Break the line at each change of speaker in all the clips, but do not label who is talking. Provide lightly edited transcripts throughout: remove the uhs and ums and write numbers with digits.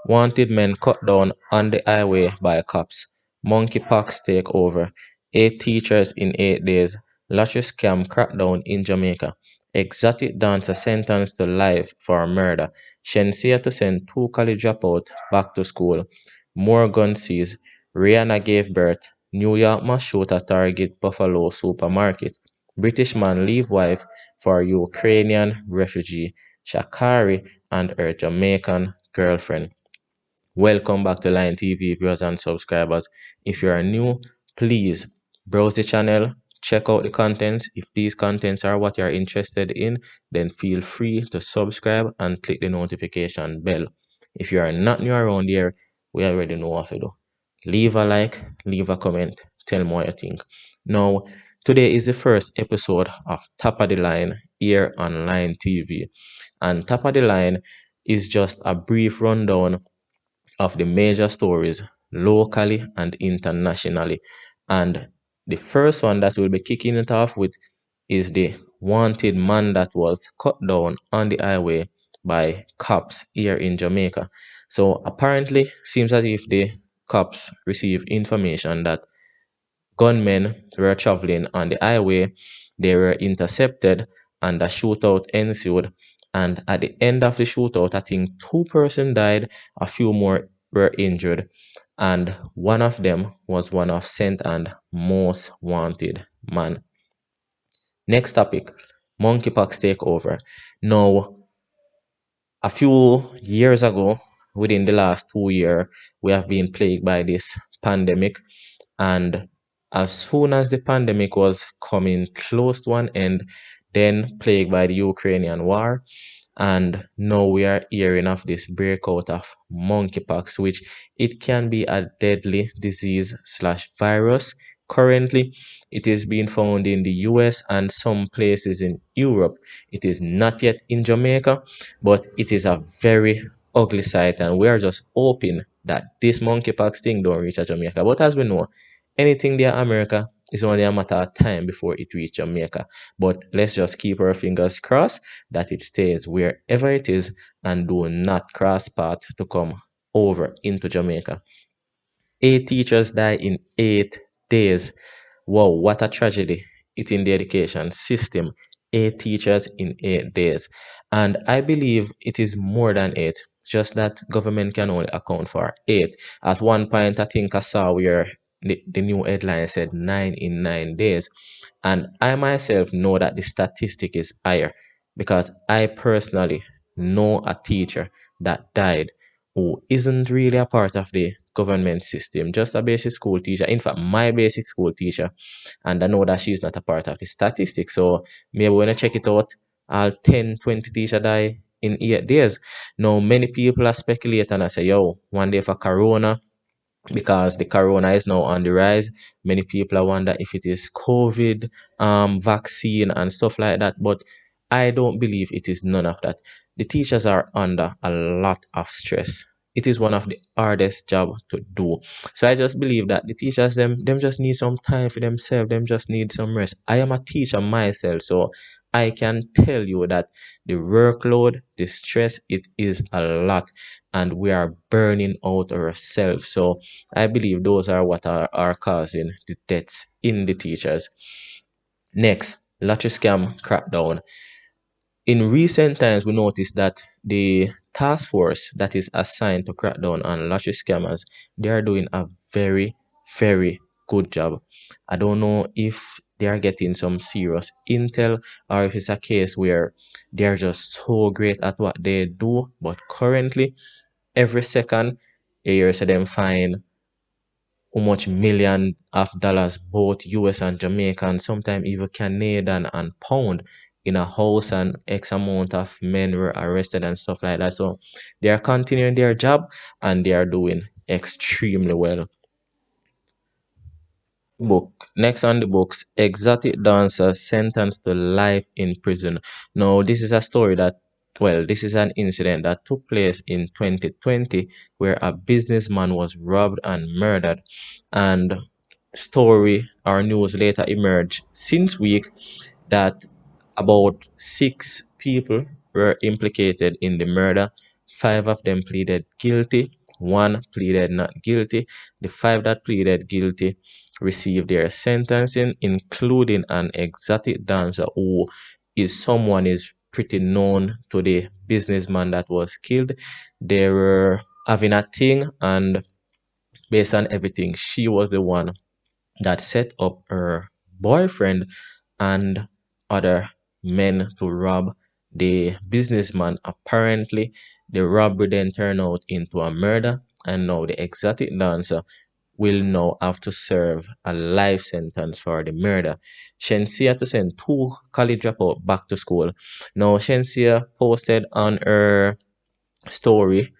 Wanted men cut down on the highway by cops. Monkeypox take over. 8 teachers in 8 days. Lottery scam crackdown in Jamaica. Exotic dancer sentenced to life for murder. Shensia to send 2 college dropouts back to school. More gun seized. Rihanna gave birth. New York mass shooter target Buffalo supermarket. British man leave wife for Ukrainian refugee. Shakari and her Jamaican girlfriend. Welcome back to Line TV viewers and subscribers. If you are new, please browse the channel, check out the contents. If these contents are what you are interested in, then feel free to subscribe and click the notification bell. If you are not new around here, we already know what to do. Leave a like, leave a comment, tell me what you think. Now, today is the first episode of Top of the Line here on Line TV. And Top of the Line is just a brief rundown of the major stories locally and internationally. And the first one that we'll be kicking it off with is the wanted man that was cut down on the highway by cops here in Jamaica. So apparently seems as if the cops received information that gunmen were traveling on the highway. They were intercepted and a shootout ensued. And at the end of the shootout, I think 2 persons died, a few more were injured. And one of them was one of St. and most wanted man. Next topic, monkeypox takeover. Now, a few years ago, within the last 2 years, we have been plagued by this pandemic. And as soon as the pandemic was coming close to an end, then plagued by the Ukrainian war, and now we are hearing of this breakout of monkeypox, which it can be a deadly disease slash virus. Currently, it is being found in the US and some places in Europe. It is not yet in Jamaica, but it is a very ugly sight, and we are just hoping that this monkeypox thing don't reach Jamaica. But as we know, anything there America is only a matter of time before it reach Jamaica. But let's just keep our fingers crossed that it stays wherever it is and do not cross path to come over into Jamaica. 8 teachers die in 8 days. Wow, what a tragedy. It in the education system. 8 teachers in 8 days. And I believe it is more than eight. Just that government can only account for eight. At one point, I think I saw where the new headline said 9 in 9 days. And I myself know that the statistic is higher because I personally know a teacher that died who isn't really a part of the government system, just a basic school teacher. In fact, my basic school teacher, and I know that she's not a part of the statistics. So maybe when I check it out, all 10, 20 teachers die in 8 days. Now, many people are speculating and I say, yo, one day for Corona, because the corona is now on the rise. Many people are wonder if it is COVID vaccine and stuff like that. But I don't believe it is none of that. The teachers are under a lot of stress. It is one of the hardest job to do. So I just believe that the teachers them just need some time for themselves. Them just need some rest. I am a teacher myself, so I can tell you that the workload, the stress, it is a lot, and we are burning out ourselves. So I believe those are what are causing the deaths in the teachers. Next, lottery scam crackdown. In recent times, we noticed that the task force that is assigned to crack down on lottery scammers, they are doing a very, very good job. I don't know if they are getting some serious intel or if it's a case where they are just so great at what they do. But currently, every second, you hear them find how much million of dollars, both US and Jamaican, sometimes even Canadian and pound in a house, and X amount of men were arrested and stuff like that. So they are continuing their job and they are doing extremely well. Book. Next on the books, exotic dancer sentenced to life in prison. Now, this is a story that, well, this is an incident that took place in 2020 where a businessman was robbed and murdered. And story or news later emerged since week that about 6 people were implicated in the murder. 5 of them pleaded guilty, 1 pleaded not guilty. The 5 that pleaded guilty received their sentencing, including an exotic dancer who is pretty known to the businessman that was killed. They were having a thing, and based on everything, she was the one that set up her boyfriend and other men to rob the businessman. Apparently, the robbery then turned out into a murder, and now the exotic dancer will now have to serve a life sentence for the murder. Shensia to send 2 college dropouts back to school. Now, Shensia posted on her story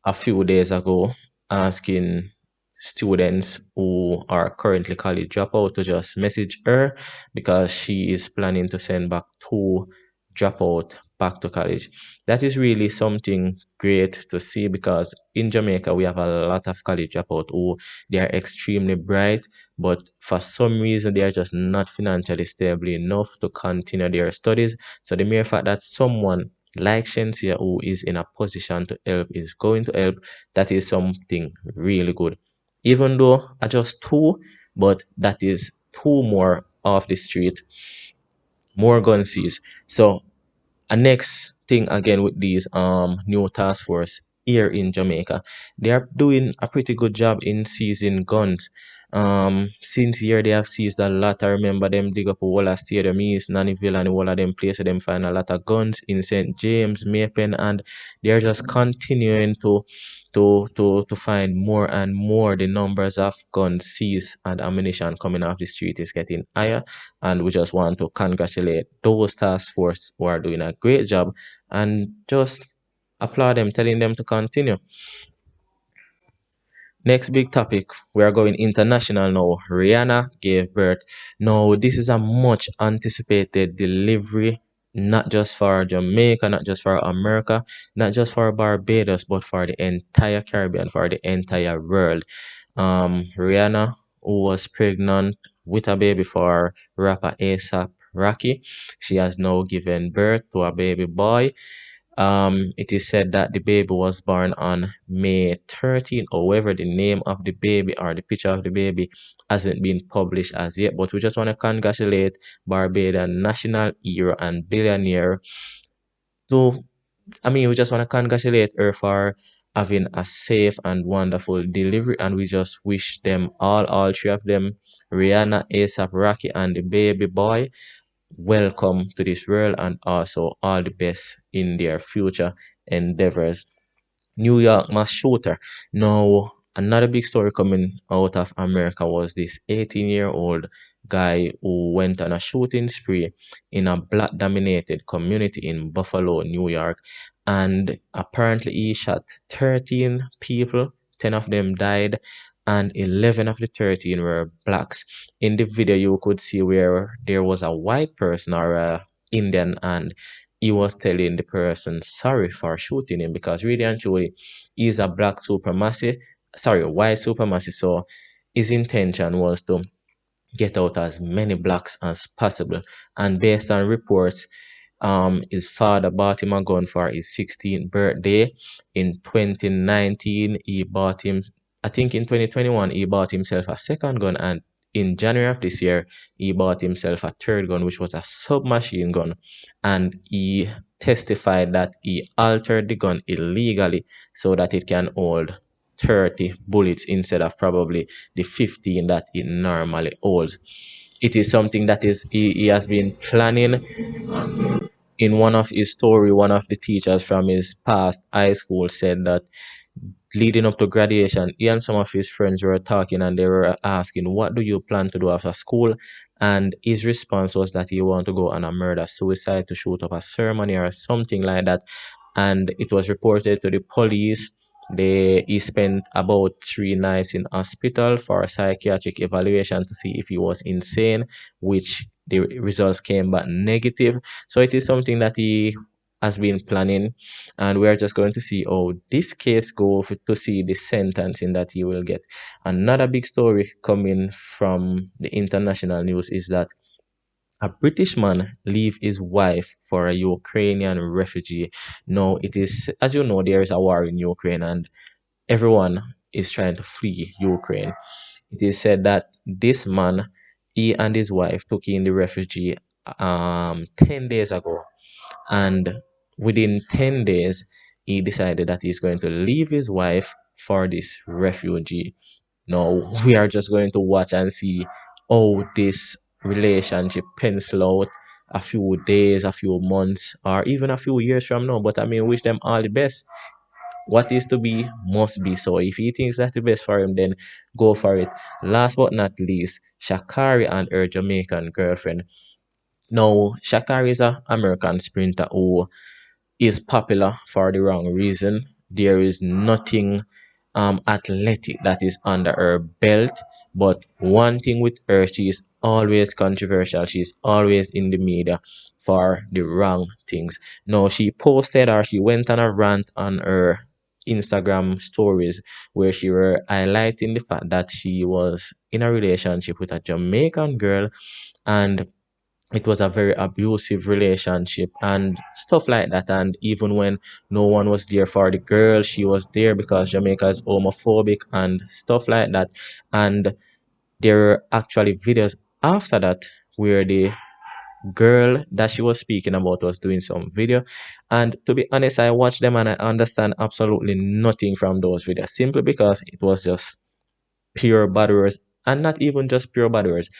a few days ago asking students who are currently college dropout to just message her because she is planning to send back 2 dropout back to college. That is really something great to see, because in Jamaica we have a lot of college dropout who they are extremely bright, but for some reason they are just not financially stable enough to continue their studies. So the mere fact that someone like Shensia, who is in a position to help, is going to help, that is something really good. Even though I just 2, but that is 2 more off the street, more gun seized. So a next thing again with these new task force here in Jamaica, they are doing a pretty good job in seizing guns. Since here they have seized a lot. I remember them dig up a whole of Stadium East, Nannyville, and all of them places. Them find a lot of guns in St. James, Maypen, and they are just continuing to find more and more. The numbers of guns seized and ammunition coming off the street is getting higher, and we just want to congratulate those task force who are doing a great job and just applaud them, telling them to continue. Next big topic, we are going international now. Rihanna gave birth. Now, this is a much anticipated delivery, not just for Jamaica, not just for America, not just for Barbados, but for the entire Caribbean, for the entire world. Rihanna, who was pregnant with a baby for rapper ASAP Rocky, she has now given birth to a baby boy. It is said that the baby was born on May 13th. However, the name of the baby or the picture of the baby hasn't been published as yet. But we just want to congratulate Barbados national hero and billionaire to we just want to congratulate her for having a safe and wonderful delivery, and we just wish them all 3 of them, Rihanna, ASAP Rocky, and the baby boy, welcome to this world, and also all the best in their future endeavors. New York mass shooter. Now, another big story coming out of America was this 18-year-old guy who went on a shooting spree in a black dominated community in Buffalo, New York. And apparently, he shot 13 people, 10 of them died, and 11 of the 13 were blacks. In the video, you could see where there was a white person or a Indian, and he was telling the person sorry for shooting him, because really and truly he's a white supremacy. So his intention was to get out as many blacks as possible. And based on reports, his father bought him a gun for his 16th birthday. In 2019, he bought him, I think in 2021, he bought himself a second gun. And in January of this year, he bought himself a third gun, which was a submachine gun. And he testified that he altered the gun illegally so that it can hold 30 bullets instead of probably the 15 that it normally holds. It is something that he has been planning. In one of his story, one of the teachers from his past high school said that leading up to graduation, he and some of his friends were talking, and they were asking, what do you plan to do after school? And his response was that he want to go on a murder suicide, to shoot up a ceremony or something like that. And it was reported to the police. He spent about 3 nights in hospital for a psychiatric evaluation to see if he was insane, which the results came back negative. So it is something that he has been planning, and we're just going to see how this case go to see the sentencing that he will get. Another big story coming from the international news is that A British man leave his wife for a Ukrainian refugee. Now, it is, as you know, there is a war in Ukraine and everyone is trying to flee Ukraine. It is said that this man, he and his wife took in the refugee 10 days ago. And within 10 days, he decided that he's going to leave his wife for this refugee. Now, we are just going to watch and see how this relationship pencil out a few days, a few months, or even a few years from now. But I mean, wish them all the best. What is to be must be. So if he thinks that's the best for him, then go for it. Last but not least, Shakari and her Jamaican girlfriend. Now, Shakari is an American sprinter who is popular for the wrong reason. There is nothing athletic that is under her belt. But one thing with her, she is always controversial. She's always in the media for the wrong things. Now, she posted or she went on a rant on her Instagram stories where she were highlighting the fact that she was in a relationship with a Jamaican girl and it was a very abusive relationship and stuff like that. And even when no one was there for the girl, she was there because Jamaica is homophobic and stuff like that. And there were actually videos after that where the girl that she was speaking about was doing some video. And to be honest, I watched them and I understand absolutely nothing from those videos simply because it was just pure bad words, and not even just pure bad words,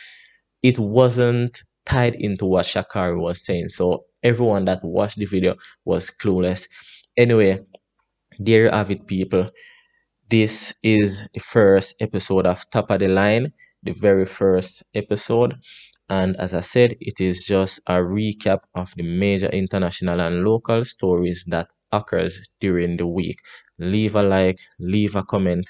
it wasn't tied into what Shakari was saying. So everyone that watched the video was clueless. Anyway, there you have it, people. This is the first episode of Top of the Line, the very first episode. And as I said, it is just a recap of the major international and local stories that occurs during the week. Leave a like, leave a comment.